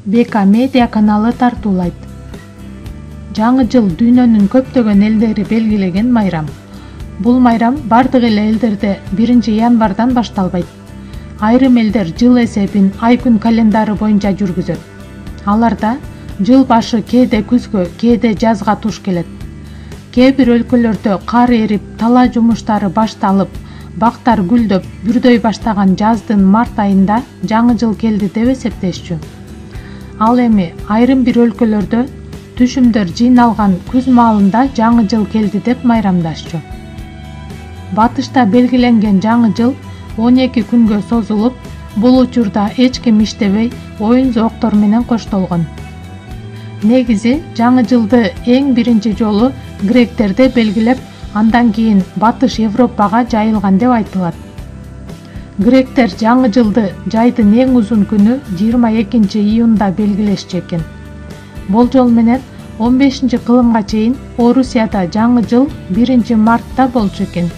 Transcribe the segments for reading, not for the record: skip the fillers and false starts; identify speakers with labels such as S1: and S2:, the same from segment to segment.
S1: БК медиа каналы тартуулайт. Жаңы жыл дүйнөнүн көптөгөн элдери белгилеген майрам. Бул майрам бардык эле элдерде 1 январдан башталбайт. Айрым элдер жыл эсебин ай күн календары боюнча жүргүзөт. Аларда жыл башы кээде күзгө, кээде жазга туш келет. Кээ бир өлкөлөрдө кар эрип, талаа жумуштары башталып, бактар гүлдөп, бүрдөй баштаган жаздын март айында жаңы жыл келди деп эсептешчү. Ал эми айрым бир өлкөлөрдө түшүмдөр жыйналган күз маалында жаңы жыл келди деп майрамдашчу. Батышта белгиленген жаңы жыл 12 күнгө созулуп, бул учурда эч ким иштебей, оюн зооктор менен коштолгон. Негизи жаңы жылды эң биринчи жолу гректерде белгилеп, андан кийин Батыш Европага жайылган деп айтылат. Гректер жаңы жылды жайдын эң узун күнү 22 июнда белгилешчү экен. Болжол менен 15 кылымга чейин Орусияда жаңы жыл 1 мартта болчу экен.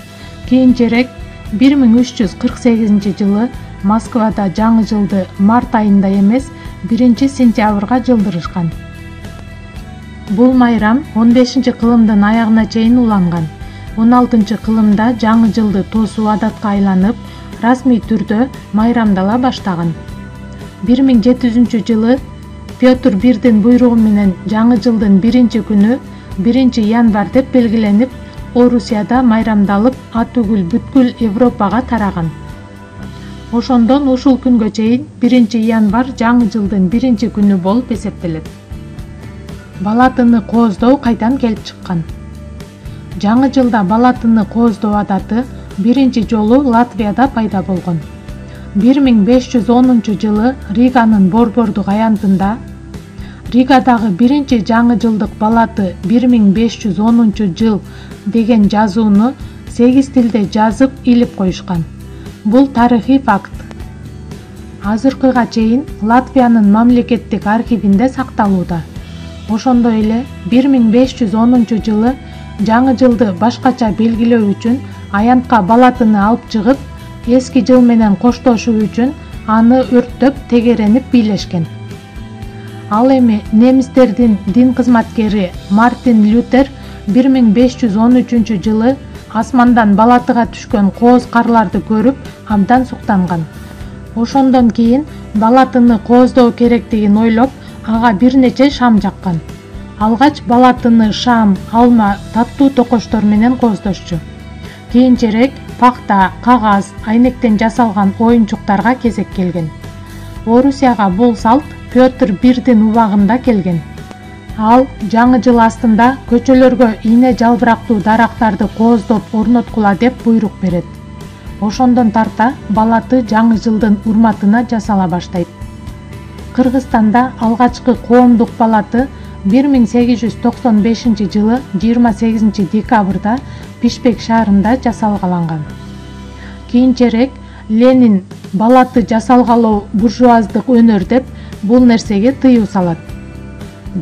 S1: Кийинчерээк 1348 жылы Москвада жаңы жылды март айында эмес 1 сентябрга жылдырышкан. Бул майрам 15 кылымдын аягына чейин уланган. 16 кылымда жаңы жылды тоосуу адатка айланып, расмий түрдө майрамдала баштаган. 1700 жылы Петр Бирдин буйругу менен жаңы жылдын 1 күнү 1 январь деп белгиленип, Орусияда майрамдалып, атүгүл бүткүл Европага тараган. Ошондон ушул күнгө чейин 1 январь жаңы жылдын 1 күнү болуп эсептелет. Бала тыны кооздоо кайдан келип чыккан? Жаңы жылда бала тыны кооздоо адаты биринчи жолу Латвияда пайда болгон. 1510 жылы Риганын Борбордук аянтында Ригадагы биринчи жаңы жылдык балаты 1510 жыл деген жазууну 8 тилде жазып илип коюшкан. Бул тарыхый факт. Азыркыга чейин Латвиянын мамлекеттик архивинде сакталууда. Ошондой эле 1510 жылы жаңы жылды башкача белгилөө үчүн аянтка бала тыны алып чыгып, эски жыл менен коштошуу үчүн аны өрттөп тегеренип бийлешкен. Ал эми немистердин дин кызматкери Мартин Лютер 1513 жылы асмандан балатыга түшкөн кооз карларды көрүп, абдан суктанган. Ошондон кийин бала тыны кооздоо керектигин ойлоп, ага бир нече шам жаккан. Алгач бала тыны шам, алма, таттуу токоштор менен кооздошчу. Кийинчерээк пахта, кагаз, айнектен жасалган оюнчуктарга кезек келген. Орусияга бул салт Петр Бирдин убагында келген. Ал жаңы жыл астында көчөлөргө ийне жалбырактуу дарактарды кооздоп орноткула деп буйрук берет. Ошондон тарта балаты жаңы жылдын урматына жасала баштайт. Кыргызстанда алгачкы коомдук балаты 1895 жылы 28 декабрда Бишкек шаарында жасалгаланган. Кийинчерээк Ленин балаты жасалгалоо буржуаздык өнөр деп бул нерсеге тыюу салат.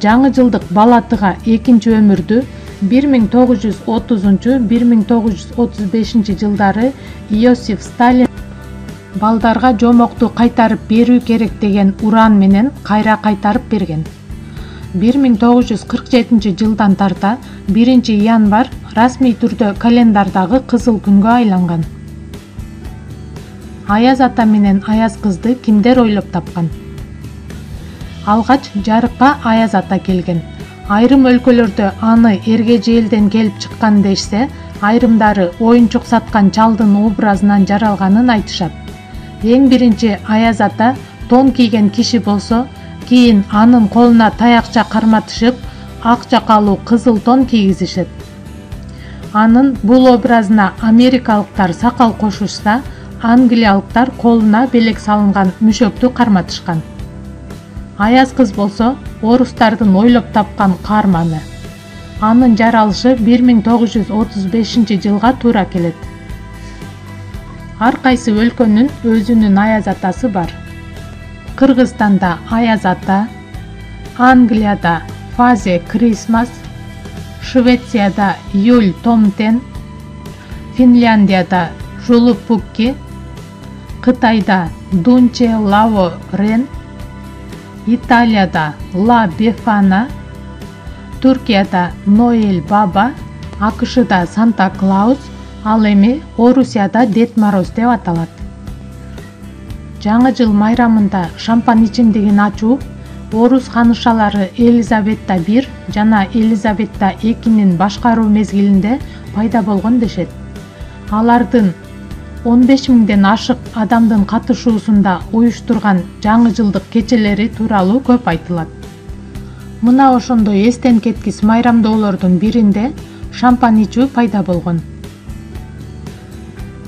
S1: Жаңы жылдык балатыга экинчи өмүрдү 1930-1935 жылдары Иосиф Сталин балдарга жомокту кайтарып берүү керек деген уран менен кайра кайтарып берген. 1947 жылдан тарта 1 январь расмий түрдө календардагы кызыл күнгө айланган. Аяз ата менен Аяз кызды кимдер ойлоп тапкан? Алгач жарыкка Аяз ата келген. Айрым өлкөлөрдө аны эргежээлден келип чыккан дешсе, айрымдары оюнчук саткан чалдын образынан жаралганын айтышат. Эң биринчи Аяз ата тон кийген киши болсо, кийин анын колуна таякча карматышып, ак жакалуу кызыл тон кийгизишет. Анын бул образына америкалыктар сакал кошушса, англиялыктар колуна белек салынган мүшөктү карматышкан. Аяз кыз болсо, орустардын ойлоп тапкан каарманы. Анын жаралышы 1935 жылга туура келет. Ар кайсы өлкөнүн өзүнүн Аяз атасы бар. Кыргызстанда Аяз ата, Англияда Фазе Крисмас, Швецияда Юль Томтен, Финляндияда Жулупукки, Кытайда Дунче Лао Рен, Италияда Ла Бефана, Түркияда Ноэль Баба, АКШда Санта Клаус, ал эми Орусияда Дед Мороз деп аталат. Жаңы жыл майрамында шампан ичимдигин ачуу орус ханышалары Елизавета I жана Елизавета IIнин башкаруу мезгилинде пайда болгон дешет. Алардын 15 000ден ашык адамдын катышуусунда уюштурган жаңы жылдык кечелери тууралуу көп айтылат. Мына ошондой эстен кеткис майрамдоолордун биринде шампан ичүү пайда болгон.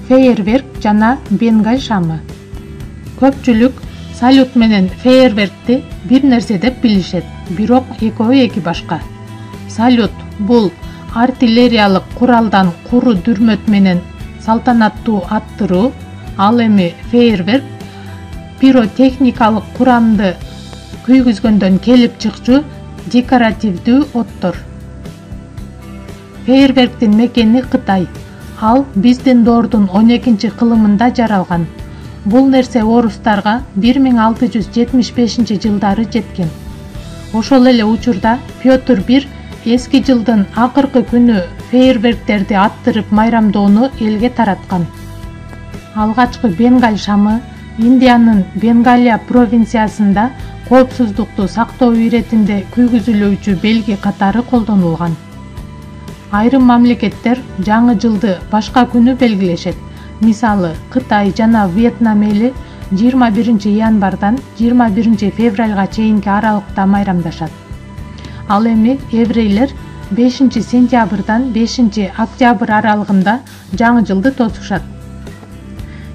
S1: Фейерверк жана Бенгаль шамы. Көпчүлүк салют менен фейерверкти бир нерсе деп билишет, бирок экөө эки башка. Салют бул артиллериялык куралдан куру дүрмөт менен салтанаттуу аттыруу, ал эми фейерверк пиротехникалык курамды күйгүзгөндөн келип чыкчу декоративдүү оттор. Фейерверктин мекени Кытай. Ал биздин доордун 12-кылымында жаралган. Бул нерсе орустарга 1675-жылдары жеткен. Ошол эле учурда Петр I эски жылдын акыркы күнү фейерверктерди аттырып майрамдоону элге тараткан. Алгачкы Бенгаль шамы Индиянын Бенгалия провинциясында коопсуздукту сактоо иретинде күйгүзүлүүчү белги катары колдонулган. Айрым мамлекеттер жаңы жылды башка күнү белгилешет. Мисалы, Кытай жана Вьетнам эли 21 январдан 21 февралга чейинки аралыкта майрамдашат. Ал эми еврейлер 5 сентябрдан 5 октябрь аралыгында жаңы жылды тосушат.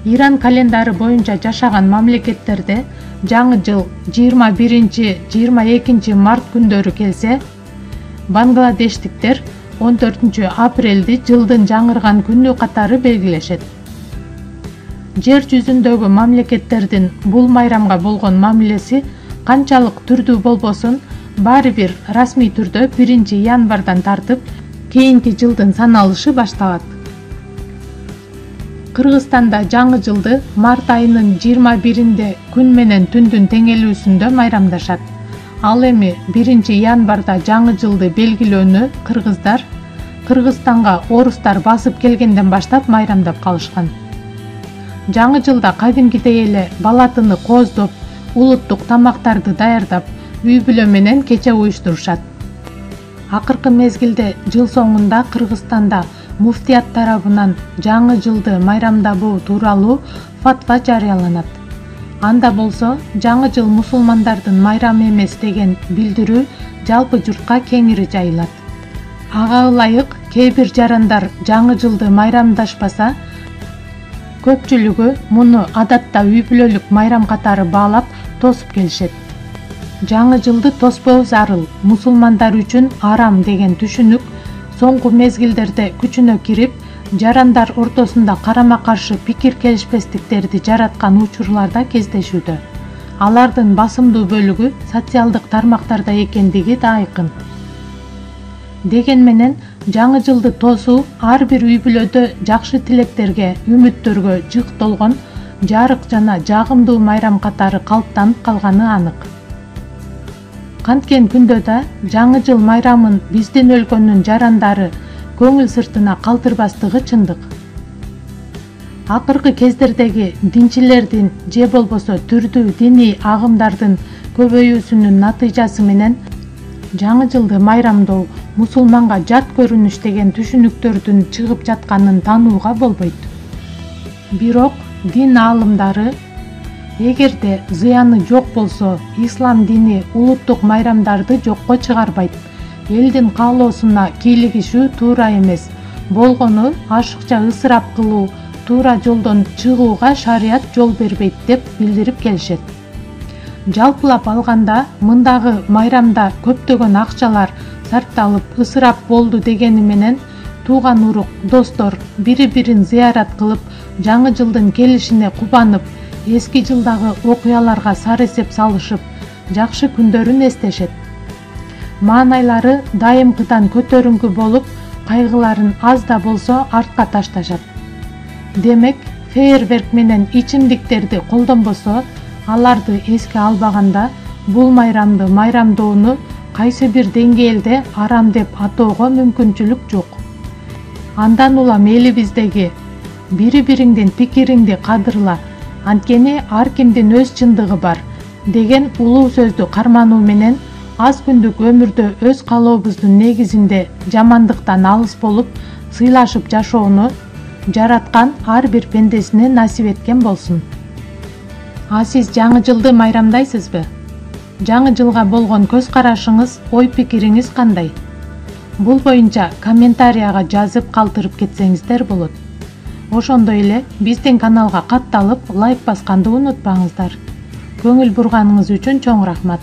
S1: Иран календары боюнча жашаган мамлекеттерде жаңы жыл 21-22 март күндөрү келсе, бангладештиктер 14 апрелди жылдын жаңырган күнү катары белгилешет. Жер жүзүндөгү мамлекеттердин бул майрамга болгон мамилеси канчалык түрдүү болбосун, баары бир расмий түрдө 1 январдан тартып, кийинки жылдын саналышы башталат. Кыргызстанда жаңы жылды март айынын 21-нде күн менен түндүн теңелүүсүндө майрамдашат. Ал эми 1 январда жаңы жылды белгилөөнү кыргыздар Кыргызстанга орустар басып келгенден баштап майрамдап калышкан. Жаңы жылда кадимкидей эле балатыны кооздоп, улуттук тамактарды даярдап, үй бүлө менен кече уюштурушат. Акыркы мезгилде жыл соңунда Кыргызстанда муфтият тарабынан жаңы жылды майрамдабоо тууралуу фатва жарыяланат. Анда болсо, жаңы жыл мусулмандардын майрамы эмес деген билдирүү жалпы журтка кеңири жайылат. Ага ылайык кээ бир жарандар жаңы жылды майрамдашпаса, көпчүлүгү муну адатта үй бүлөлүк майрам катары баалап тосуп келишет. Жаңы жылды тоспоо зарыл, мусулмандар үчүн арам деген түшүнүк соңку мезгилдерде күчүнө кирип, жарандар ортосунда карама-каршы пикир келишпестиктерди жараткан учурларда кездешүүдө. Алардын басымдуу бөлүгү социалдык тармактарда экендиги да айкын. Деген менен, жаңы жылды тосуу ар бир үй бүлөдө жакшы тилектерге, үмүттөргө жык толгон, жарык жана жагымдуу майрам катары калыптанып калганы анык. Канткен күндө да жаңы жыл майрамын биздин өлкөнүн жарандары көңүл сыртына калтырбастыгы чындык. Акыркы кездердеги динчилердин же болбосо түрдүү диний агымдардын көбөйүүсүнүн натыйжасы менен жаңы жылды майрамдоо мусулманга жат көрүнүш деген түшүнүктөрдүн чыгып жатканын таанууга болбойт. Бирок дин аалымдары эгерде зыяны жок болсо, ислам дини улуттук майрамдарды жокко чыгарбайт. Элдин каалоосуна кийлигишүү туура эмес, болгону ашыкча ысырап кылуу, туура жолдон чыгууга шарият жол бербейт деп билдирип келишет. Жалпылап алганда, мындагы майрамда көптөгөн акчалар сарпталып ысырап болду дегени менен, тууган урук, достор бири-бирин зыярат кылып, жаңы жылдын келишине кубанып, эски жылдагы окуяларга сар эсеп салышып, жакшы күндөрүн эстешет. Маанайлары дайымкыдан көтөрүңкү болуп, кайгыларын аз да болсо артка ташташат. Демек, фейерверк менен ичимдиктерди колдонбосо, аларды эске албаганда, бул майрамды майрамдоону кайсы бир деңгээлде арам деп атоого мүмкүнчүлүк жок. Андан улам элибиздеги бири-бириңдин пикириңди кадырла, анткени ар кимдин өз чындыгы бар деген улуу сөздү кармануу менен аз күндүк өмүрдө өз каалообуздун негизинде жамандыктан алыс болуп, сыйлашып жашоону жараткан ар бир пендесине насип эткен болсун. А сиз жаңы жылды майрамдайсызбы? Жаңы жылга болгон көз карашыңыз, ой пикириңиз кандай? Бул боюнча комментарияга жазып калтырып кетсеңиздер болот. Ошондой эле биздин каналга катталып, лайк басканды унутпаңыздар. Көңүл бурганыңыз үчүн чоң рахмат.